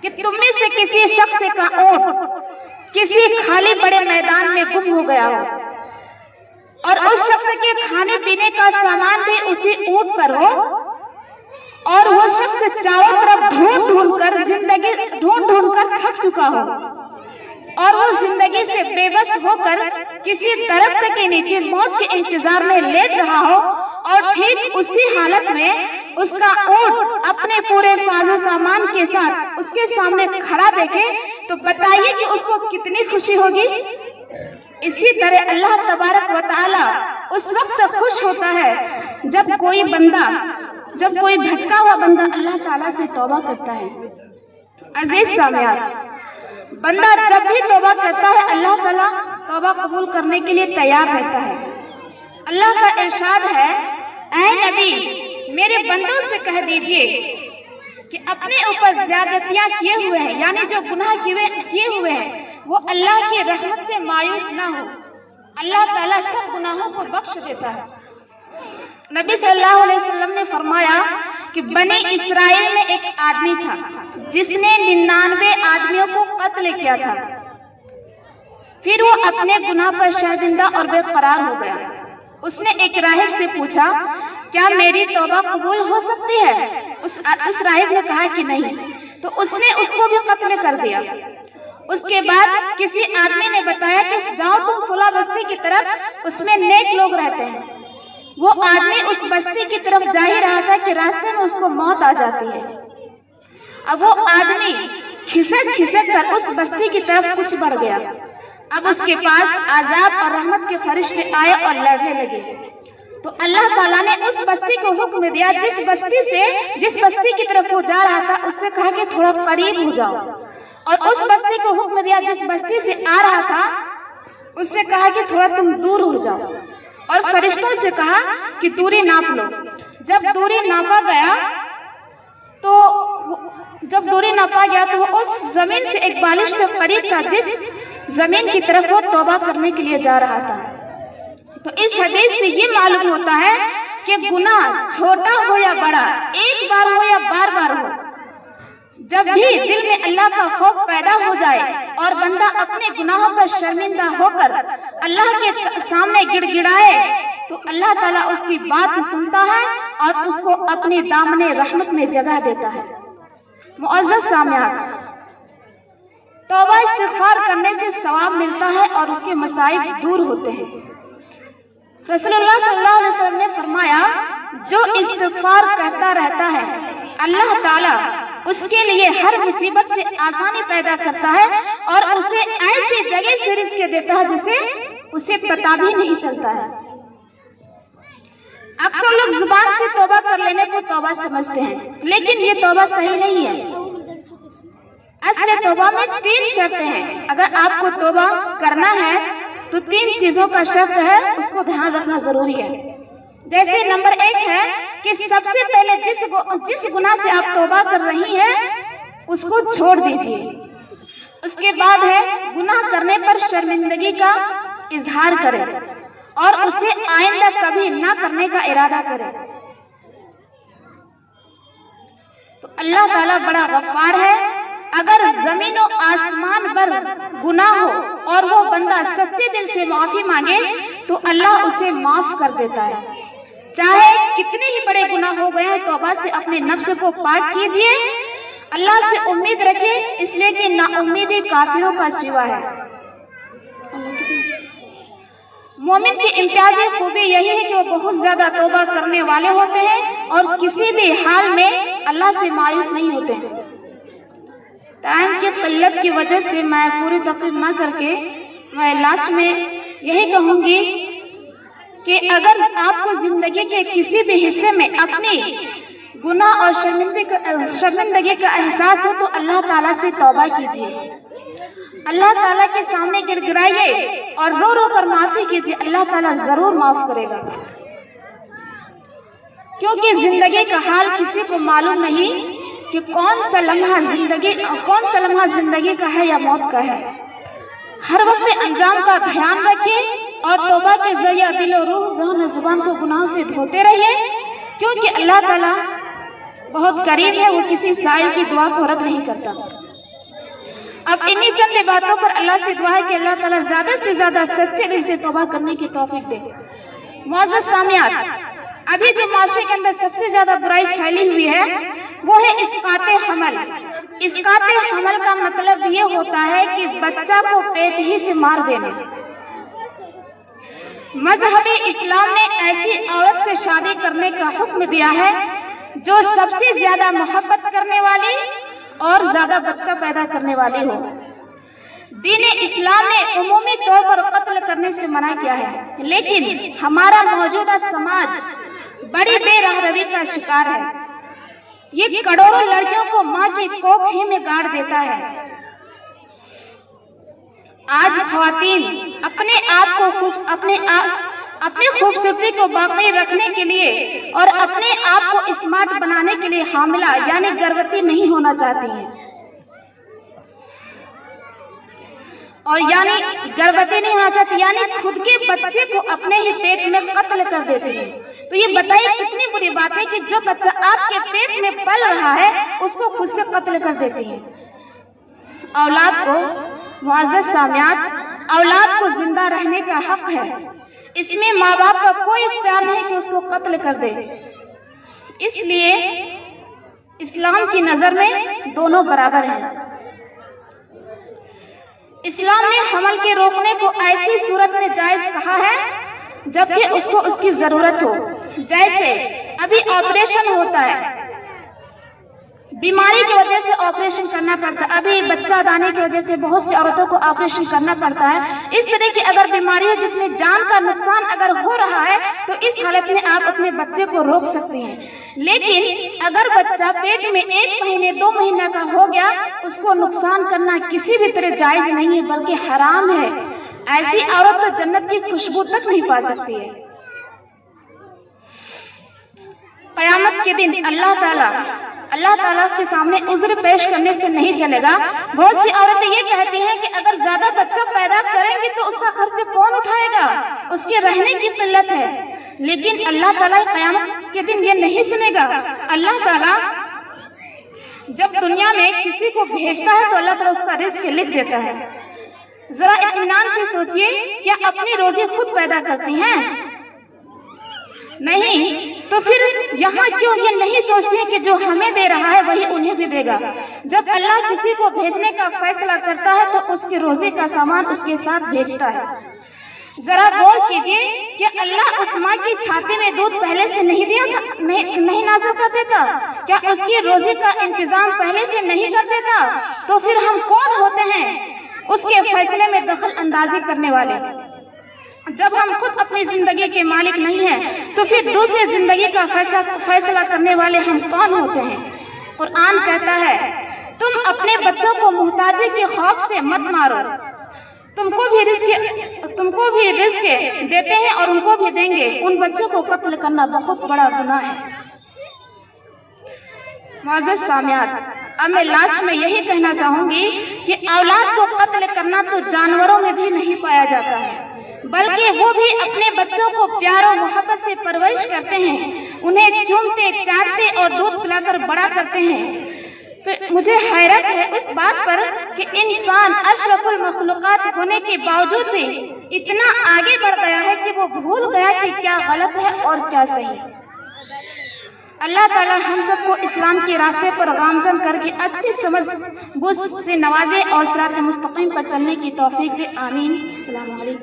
کہ तुम में से किसी शख्स का ऊंट किसी खाली बड़े मैदान में गुम हो गया हो और उस शख्स के खाने पीने का सामान भी उसी ऊंट पर हो और वो शख्स चारों तरफ ढूंढ ढूंढ कर थक चुका हो और वो जिंदगी से बेबस होकर किसी दरख्त के नीचे मौत के इंतजार में लेट रहा हो और ठीक उसी हालत में उसका ऊंट अपने पूरे साजो सामान के साथ उसके सामने खड़ा देखे तो बताइए कि उसको कितनी खुशी होगी। इसी तरह अल्लाह तबारक व तआला उस वक्त खुश होता है जब कोई भटका हुआ बंदा अल्लाह ताला से तौबा करता है। अजीज सामियात, बंदा जब भी तौबा करता है अल्लाह ताला तौबा कबूल करने के लिए तैयार रहता है। अल्लाह का इरशाद है, ऐ नबी मेरे बंदों से कह दीजिए कि अपने ऊपर ज्यादतियां किए हुए हैं, यानी जो गुनाह किए हुए हैं वो अल्लाह की रहमत से मायूस ना हो। अल्लाह ताला सब गुनाहों को बख्श देता है। नबी सल्लल्लाहु अलैहि वसल्लम ने फरमाया कि बनी इस्राइल में एक आदमी था जिसने 99 आदमियों को कत्ल किया था। फिर वो अपने गुनाह पर शर्मिंदा और बेकरार हो गया। उसने एक राहिब से पूछा, क्या मेरी तौबा कबूल हो सकती है? उस राहिब ने कहा कि नहीं, तो उसने उसको भी कत्ल कर दिया। उसके बाद किसी आदमी ने बताया कि जाओ तुम फुला बस्ती की तरफ, उसमें नेक लोग रहते हैं। वो आदमी उस बस्ती की तरफ जा ही रहा था कि रास्ते में उसको मौत आ जाती है। अब वो आदमी खिसक कर उस बस्ती की तरफ कुछ बढ़ गया। अब उसके पास आजाब और रहमत के फरिश्ते आए और लड़ने लगे। तो अल्लाह ताला ने उस बस्ती को हुक्म दिया, जिस बस्ती की तरफ वो जा रहा था उससे कहा कि थोड़ा करीब हो जाओ, और उस बस्ती को हुक्म दिया जिस बस्ती से आ रहा था उससे कहा कि थोड़ा तुम दूर हो जाओ, और फरिश्तों से कहा कि दूरी नाप लो। जब दूरी नापा गया तो वो उस जमीन से एक बालिश तक करीब था जिस जमीन की तरफ वो तौबा करने के लिए जा रहा था। तो इस हदीस से ये मालूम होता है कि गुनाह छोटा हो या बड़ा, एक बार हो या बार बार हो, जब भी दिल में अल्लाह का खौफ पैदा हो जाए और बंदा अपने गुनाहों पर शर्मिंदा होकर अल्लाह के सामने गिड़गिड़ाए तो अल्लाह ताला उसकी बात सुनता है और उसको अपने दामने रहमत में जगह देता है। मुअज़्ज़ज़ सामियात, तौबा इस्तिग़फ़ार करने से सवाब मिलता है और उसके मसाइब दूर होते हैं। रसूलुल्लाह सल्लल्लाहु अलैहि वसल्लम ने फरमाया, जो इस्तिग़फ़ार करता रहता है अल्लाह ताला उसके लिए हर मुसीबत से आसानी पैदा करता है और उसे ऐसी जगह से रिज़्क़ देता है जिसे उसे पता भी नहीं चलता है। अक्सर लोग जुबान से तौबा कर लेने को तौबा समझते हैं, लेकिन ये तौबा सही नहीं है। असल तौबा में 3 शर्तें हैं। अगर आपको तौबा करना है तो 3 चीजों का शर्त है, उसको ध्यान रखना जरूरी है। जैसे नंबर 1 है कि सबसे पहले जिस गुनाह से आप तौबा कर रही हैं उसको छोड़ दीजिए। उसके बाद है गुनाह करने पर शर्मिंदगी का इजहार करें और उसे आइंदा कभी ना करने का इरादा करें। तो अल्लाह ताला बड़ा गफ्फार है। अगर जमीन और आसमान पर गुनाह हो और वो बंदा सच्चे दिल से माफी मांगे तो अल्लाह उसे माफ कर देता है। चाहे कितने ही बड़े गुनाह हो गए हैं, तौबा से अपने नफ्स को पाक कीजिए। अल्लाह से उम्मीद रखिए, इसलिए कि नाउम्मीदी काफिरों का शिवा है। मोमिन की इम्तियाजी खूबी यही है कि वो बहुत ज्यादा तौबा करने वाले होते हैं और किसी भी हाल में अल्लाह से मायूस नहीं होते हैं। टाइम की किल्लत की वजह से मैं पूरी तकरीर न करके मैं लास्ट में यही कहूंगी कि अगर आपको जिंदगी के किसी भी हिस्से में अपनी गुनाह और शर्मिंदगी का एहसास हो तो अल्लाह ताला से तौबा कीजिए। अल्लाह ताला के सामने गिड़गिड़ाइए और रो रो कर माफी कीजिए। अल्लाह ताला जरूर माफ करेगा, क्योंकि जिंदगी का हाल किसी को मालूम नहीं कि कौन सा लम्हा जिंदगी का है या मौत का है। हर वक्त अंजाम का ध्यान रखिए और तौबा के जरिए दिल और रूह, ज़हन और जुबान को गुनाह से धोते रहिए, क्योंकि अल्लाह ताला بہت قریب ہے، وہ کسی سائل کی دعا کو رد نہیں کرتا۔ اب انہی چند باتوں پر اللہ سے دعا ہے کہ اللہ تعالیٰ زیادہ سے زیادہ سچے دل سے توبہ کرنے کی توفیق دے۔ معزز سامعات، ابھی جو معاشرے کے اندر سب سے زیادہ برائی پھیلی ہوئی ہے وہ ہے اسقاط حمل۔ اسقاط حمل کا مطلب یہ ہوتا ہے کہ بچہ کو پیٹ ہی سے مار دینا۔ مذہب اسلام نے ایسی عورت سے شادی کرنے کا حکم دیا ہے جو سب سے زیادہ محبت کرنے والی اور زیادہ بچہ پیدا کرنے والی ہو۔ دین اسلام نے عمومی طور پر قتل کرنے سے منع کیا ہے، لیکن ہمارا موجودہ سماج بڑی بے رحمی کا شکار ہے۔ یہ کروڑوں لڑکیوں کو ماں کی کوکھ ہی میں گاڑ دیتا ہے۔ آج خواتین اپنی خوبصورتی کو باقی رکھنے کے لیے اور اپنے آپ کو اسمارٹ بنانے کے لیے حاملہ یعنی گربوتی نہیں ہونا چاہتی ہیں، اور یعنی گربوتی نہیں ہونا چاہتی یعنی خود کے بچے کو اپنے ہی پیٹ میں قتل کر دیتے ہیں۔ تو یہ بتائیے کتنی بری بات ہے کہ جو بچہ آپ کے پیٹ میں پل رہا ہے اس کو خود سے قتل کر دیتے ہیں۔ اولاد کو، معزز سامعات، اولاد کو زندہ رہنے کا حق ہے، اس میں ماں باپ کا کوئی اختیار نہیں کہ اس کو قتل کر دے۔ اس لیے اسلام کی نظر میں دونوں برابر ہیں۔ اسلام نے حمل کے روکنے کو ایسی صورت میں جائز کہا ہے جبکہ اس کو اس کی ضرورت ہو، جیسے ابھی آپریشن ہوتا ہے، بیماری کی وجہ سے آپریشن کرنا پڑتا ہے، ابھی بچہ دانے کی وجہ سے بہت سی عورتوں کو آپریشن کرنا پڑتا ہے۔ اس طرح کی اگر بیماری ہے جس میں جان کا نقصان اگر ہو رہا ہے تو اس حالت میں آپ اپنے بچے کو روک سکتے ہیں، لیکن اگر بچہ پیٹ میں 1 مہینے 2 مہینہ کا ہو گیا اس کو نقصان کرنا کسی بھی طرح جائز نہیں ہے بلکہ حرام ہے۔ ایسی عورت تو جنت کی خوشبو تک نہیں پا سکتی ہے۔ قیامت کے دن اللہ تعالیٰ کے سامنے عذر پیش کرنے سے نہیں چلے گا۔ بہت سی عورتیں یہ کہتی ہیں کہ اگر زیادہ بچہ پیدا کریں گی تو اس کا خرچ کون اٹھائے گا، اس کے رہنے کی قلت ہے، لیکن اللہ تعالیٰ قیامت کے دن یہ نہیں سنے گا۔ اللہ تعالیٰ جب دنیا میں کسی کو بھیجتا ہے تو اللہ تعالیٰ اس کا رزق لکھ دیتا ہے۔ ذرا اطمینان سے سوچئے، کیا اپنی روزی خود پیدا کرتی ہیں؟ نہیں، تو پھر یہاں کیوں یہ نہیں سوچتے کہ جو ہمیں دے رہا ہے وہی انہیں بھی دے گا؟ جب اللہ کسی کو بھیجنے کا فیصلہ کرتا ہے تو اس کی روزی کا سامان اس کے ساتھ بھیجتا ہے۔ ذرا غور کیجئے کہ اللہ اس ماں کی چھاتی میں دودھ پہلے سے نہیں نازل کر دیتا؟ کیا اس کی روزی کا انتظام پہلے سے نہیں کر دیتا؟ تو پھر ہم کون ہوتے ہیں اس کے فیصلے میں دخل اندازی کرنے والے؟ جب ہم خود اپنی زندگی کے مالک نہیں ہیں تو پھر دوسرے زندگی کا فیصلہ کرنے والے ہم کون ہوتے ہیں؟ قرآن کہتا ہے تم اپنے بچوں کو محتاجی کے خوف سے مت مارو، تم کو بھی رزق دیتے ہیں اور ان کو بھی دیں گے، ان بچوں کو قتل کرنا بہت بڑا گناہ ہے۔ معزز سامعات، اب میں لاسٹ میں یہی کہنا چاہوں گی کہ اولاد کو قتل کرنا تو جانوروں میں بھی نہیں پایا جاتا ہے، بلکہ وہ بھی اپنے بچوں کو پیار و محبت سے پرورش کرتے ہیں، انہیں چومتے چاٹتے اور دودھ پلا کر بڑا کرتے ہیں۔ تو مجھے حیرت ہے اس بات پر کہ انسان اشرف المخلوقات ہونے کے باوجود بھی اتنا آگے بڑھ گیا ہے کہ وہ بھول گیا کہ کیا غلط ہے اور کیا صحیح۔ اللہ تعالی ہم سب کو اسلام کے راستے پر گامزن کر کے اچھی سمجھ بوجھ سے نوازے اور صراط مستقیم پر چلنے کی توفیق دے، آمین۔ السلام علیکم۔